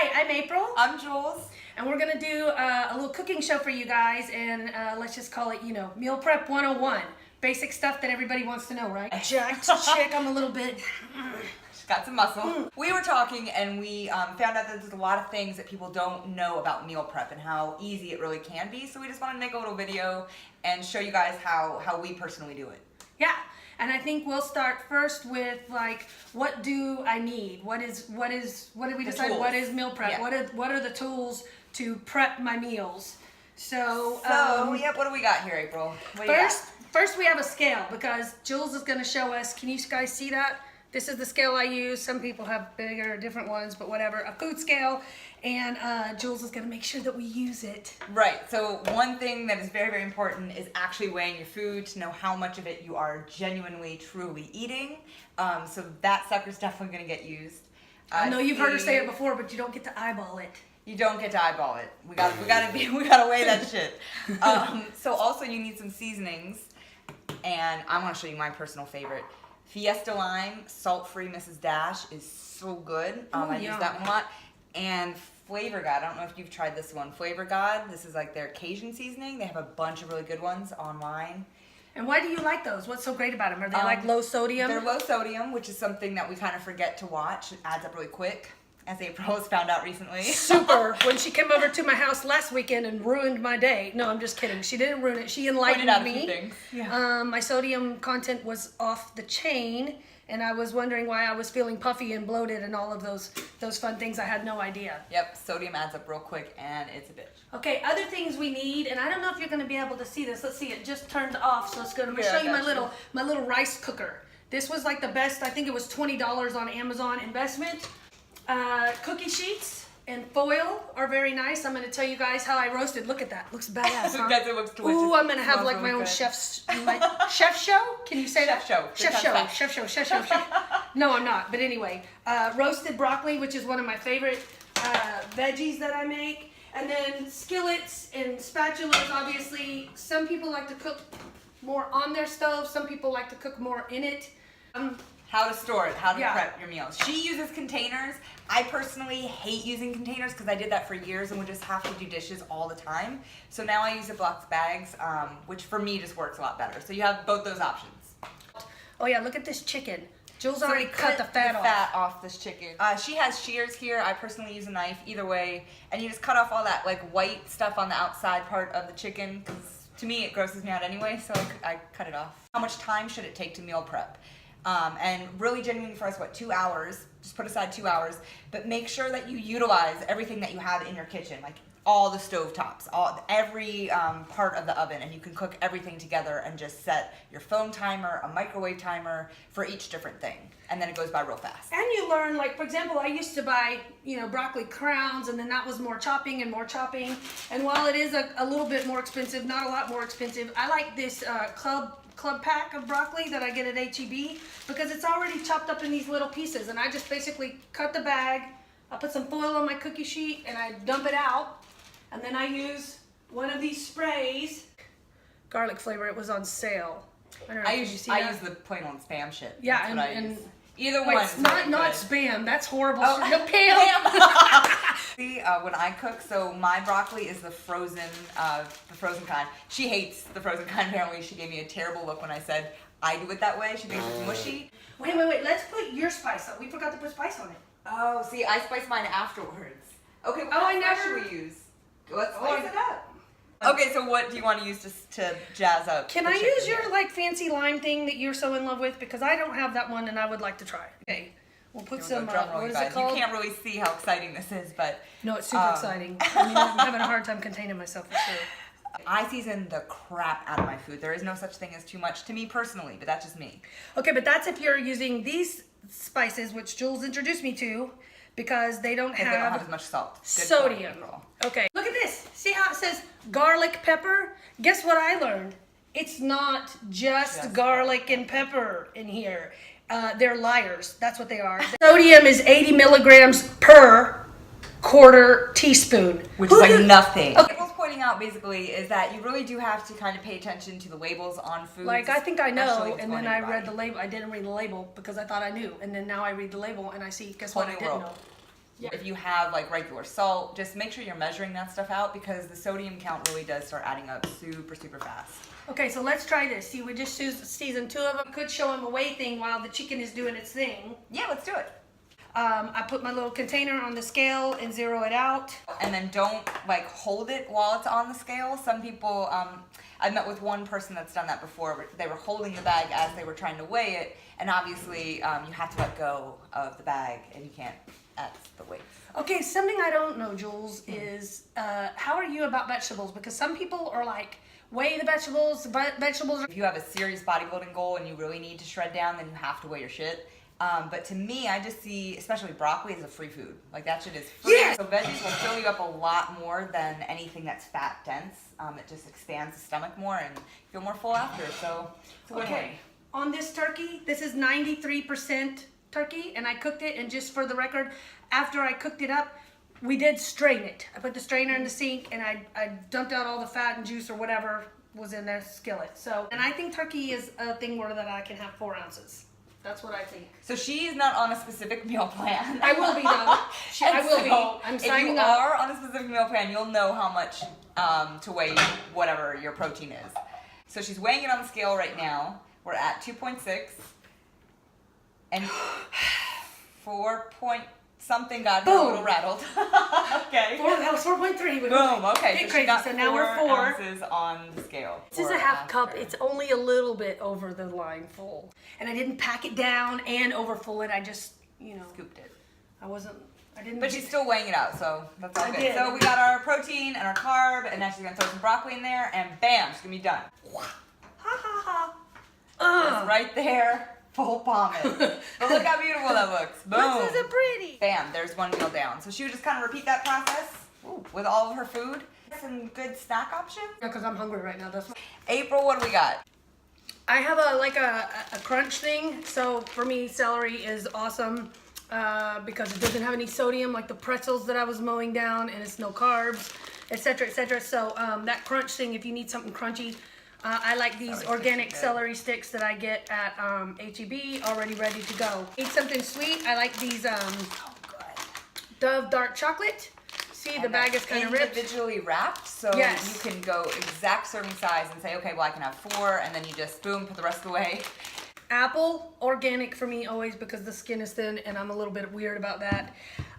Hi, I'm April. I'm Jules. And we're going to do a little cooking show for you guys, and let's just call it, Meal Prep 101. Basic stuff that everybody wants to know, right? Jacked chick, I'm a little bit... She's got some muscle. We were talking and we found out that there's a lot of things that people don't know about meal prep and how easy it really can be. So we just wanted to make a little video and show you guys how we personally do it. Yeah. And I think we'll start first with what do I need? What did we decide? Tools. What is meal prep? Yeah. What are the tools to prep my meals? So yeah, what do we got here, April? First we have a scale because Jules is going to show us. Can you guys see that? This is the scale I use. Some people have bigger, different ones, but whatever. A food scale, and Jules is going to make sure that we use it. Right. So one thing that is very, very important is actually weighing your food to know how much of it you are genuinely, truly eating. So that sucker's definitely going to get used. I know you've heard her say it before, but you don't get to eyeball it. You don't get to eyeball it. We gotta weigh that shit. So also you need some seasonings, and I want to show you my personal favorite. Fiesta Lime, salt-free Mrs. Dash is so good. I use that one a lot. And Flavor God, I don't know if you've tried this one. Flavor God, this is like their Cajun seasoning. They have a bunch of really good ones online. And why do you like those? What's so great about them? Are they like low sodium? They're low sodium, which is something that we kind of forget to watch. It adds up really quick, as April has found out recently. Super. When she came over to my house last weekend and ruined my day. No, I'm just kidding. She didn't ruin it. She enlightened Pointed out me. a few things. Yeah. My sodium content was off the chain, and I was wondering why I was feeling puffy and bloated and all of those fun things. I had no idea. Yep, sodium adds up real quick, and it's a bitch. Okay, other things we need, and I don't know if you're going to be able to see this. Let's see, it just turned off, so it's going to show you my little rice cooker. This was like the best. I think it was $20 on Amazon investment. Cookie sheets and foil are very nice. I'm going to tell you guys how I roasted. Look at that. Looks badass, huh? It looks delicious. Ooh, I'm going to have like my own chef show. Can you say that? Chef show. No, I'm not. But anyway, roasted broccoli, which is one of my favorite veggies that I make. And then skillets and spatulas, obviously. Some people like to cook more on their stove. Some people like to cook more in it. How to store it, how to prep your meals. She uses containers. I personally hate using containers because I did that for years and would just have to do dishes all the time. So now I use the box bags, which for me just works a lot better. So you have both those options. Oh yeah, look at this chicken. Jules already cut the fat off this chicken. She has shears here. I personally use a knife, either way. And you just cut off all that like white stuff on the outside part of the chicken because to me it grosses me out anyway, so I cut it off. How much time should it take to meal prep? And really genuinely for us, 2 hours, just put aside 2 hours, but make sure that you utilize everything that you have in your kitchen, like all the stove tops, every part of the oven, and you can cook everything together and just set your phone timer, a microwave timer for each different thing, and then it goes by real fast. And you learn, like for example, I used to buy, broccoli crowns, and then that was more chopping and more chopping, and while it is a little bit more expensive, not a lot more expensive, I like this club pack of broccoli that I get at H-E-B because it's already chopped up in these little pieces, and I just basically cut the bag, I put some foil on my cookie sheet, and I dump it out, and then I use one of these sprays. Garlic flavor, it was on sale. I don't know, I use the plain old Spam shit. Yeah, and either one. Not Spam, that's horrible. Oh, no, Pam. See, when I cook, so my broccoli is the frozen kind. She hates the frozen kind. Apparently, she gave me a terrible look when I said I do it that way. She thinks it's mushy. Wait. Let's put your spice on. We forgot to put spice on it. Oh, see, I spice mine afterwards. Okay. What should we use? Let's spice it up. Okay, so what do you want to use to jazz up? Can I use your fancy lime thing that you're so in love with? Because I don't have that one, and I would like to try. Okay. We'll put some, what is it called? You can't really see how exciting this is, but... No, it's super exciting. I'm having a hard time containing myself for sure. I season the crap out of my food. There is no such thing as too much to me personally, but that's just me. Okay, but that's if you're using these spices, which Jules introduced me to, because they don't have as much salt. Sodium. Okay, look at this. See how it says garlic pepper? Guess what I learned? It's not just garlic and pepper in here. They're liars. That's what they are. Sodium is 80 milligrams per quarter teaspoon. Which is like nothing. Okay. What April's pointing out basically is that you really do have to kind of pay attention to the labels on foods. Like I think I know, and then I read the label. I didn't read the label because I thought I knew. And then now I read the label and I see, guess what, I didn't know. Yeah. If you have like regular salt, just make sure you're measuring that stuff out because the sodium count really does start adding up super, super fast. Okay, so let's try this. See, we just seasoned 2 of them. Could show them a weigh thing while the chicken is doing its thing. Yeah, let's do it. I put my little container on the scale and zero it out. And then don't like hold it while it's on the scale. Some people, I've met with one person that's done that before. They were holding the bag as they were trying to weigh it, and obviously you have to let go of the bag, and you can't add the weight. Okay, something I don't know, Jules, is how are you about vegetables? Because some people are like, weigh the vegetables, but vegetables are... If you have a serious bodybuilding goal and you really need to shred down, then you have to weigh your shit. But to me, I just see, especially broccoli, as a free food. Like that shit is free. Yes! So veggies will fill you up a lot more than anything that's fat dense. It just expands the stomach more and you feel more full after. So it's a win-win. Okay, on this turkey, this is 93% turkey, and I cooked it, and just for the record, after I cooked it up, we did strain it. I put the strainer in the sink, and I dumped out all the fat and juice or whatever was in the skillet. So, and I think turkey is a thing where that I can have 4 ounces. That's what I think. So she's not on a specific meal plan. I will be though. I will be. I'm signing If you up. are on a specific meal plan, you'll know how much to weigh whatever your protein is. So she's weighing it on the scale right now. We're at 2.6. And 4 point something got her a little rattled. Okay. That was 4.3. Boom. Okay. Get So crazy. she got So now we're 4 4. ounces on the scale. This is a half cup. It's only a little bit over the line full. And I didn't pack it down and over full it. I just, scooped it. I didn't. But she's still weighing it out, so that's all I good. did. So we got our protein and our carb, and now she's gonna throw some broccoli in there, and bam, she's gonna be done. Ha ha It's ha. right there, full pomade. But look how beautiful that looks. Boom. This is pretty. Bam, there's one meal down. So she would just kind of repeat that process with all of her food. Some good snack options. Because I'm hungry right now. That's. April, what do we got? I have a crunch thing. So for me, celery is awesome because it doesn't have any sodium like the pretzels that I was mowing down, and it's no carbs, etc., etc. So that crunch thing, if you need something crunchy, I like these organic celery sticks that I get at H-E-B, already ready to go. Need something sweet? I like these Dove dark chocolate. See, the bag is kind of ripped. Individually wrapped, so Yes. you can go exact serving size and say, okay, well I can have 4, and then you just boom, put the rest away. Apple, organic for me always because the skin is thin and I'm a little bit weird about that.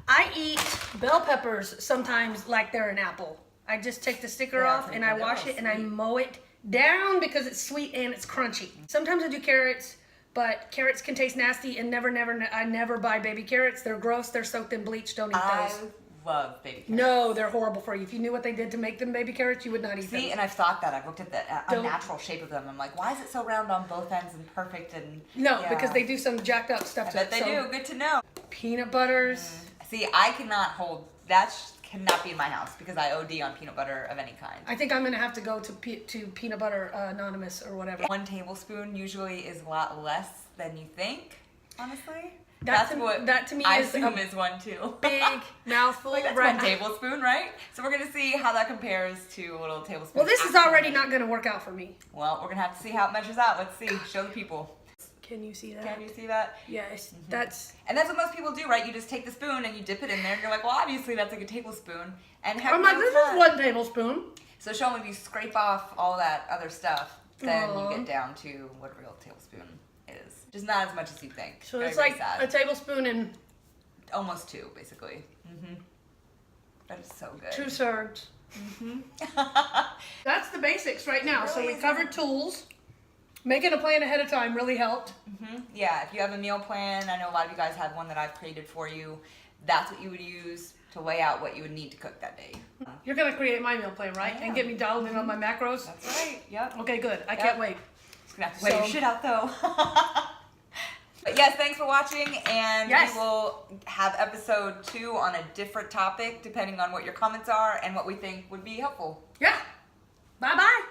I eat bell peppers sometimes like they're an apple. I just take the sticker off and I wash it and I mow it down because it's sweet and it's crunchy. Sometimes I do carrots, but carrots can taste nasty, and I never buy baby carrots. They're gross, they're soaked in bleach, don't eat those. Love baby carrots. No, they're horrible for you. If you knew what they did to make them baby carrots, you would not eat them. See, and I've thought that. I've looked at the unnatural shape of them. I'm like, why is it so round on both ends and perfect? And No, because they do some jacked up stuff I to bet it. they do. Good to know. Peanut butters. See, I cannot hold that. Cannot be in my house because I OD on peanut butter of any kind. I think I'm gonna have to go to Peanut Butter Anonymous or whatever. 1 tablespoon usually is a lot less than you think. Honestly, That to me I is assume is 1 too. big mouthful. Like that's right? 1 tablespoon, right? So we're gonna see how that compares to a little tablespoon. Well, this is already not gonna work out for me. Well, we're gonna have to see how it measures out. Let's see. Show the people. Can you see that? Can you see that? Yes, Mm-hmm. that's. And that's what most people do, right? You just take the spoon and you dip it in there, and you're like, well, obviously that's like a tablespoon. And heck I'm like, no, this it's is not. 1 tablespoon. So show them if you scrape off all that other stuff, then Aw. you get down to what a real tablespoon is. Just not as much as you think. So Very, it's very like sad. a tablespoon and Almost 2, basically. That is so good. 2 served. That's the basics right now. So we covered tools. Making a plan ahead of time really helped. Yeah, if you have a meal plan, I know a lot of you guys have one that I've created for you. That's what you would use to lay out what you would need to cook that day. You're gonna create my meal plan, right? I And am. get me dialed in on my macros. That's right. Yep. Okay, good. I Yep. can't wait. Just gonna have to weigh your So- shit out though. But yes, thanks for watching, and Yes. we will have episode 2 on a different topic depending on what your comments are and what we think would be helpful. Yeah. Bye bye.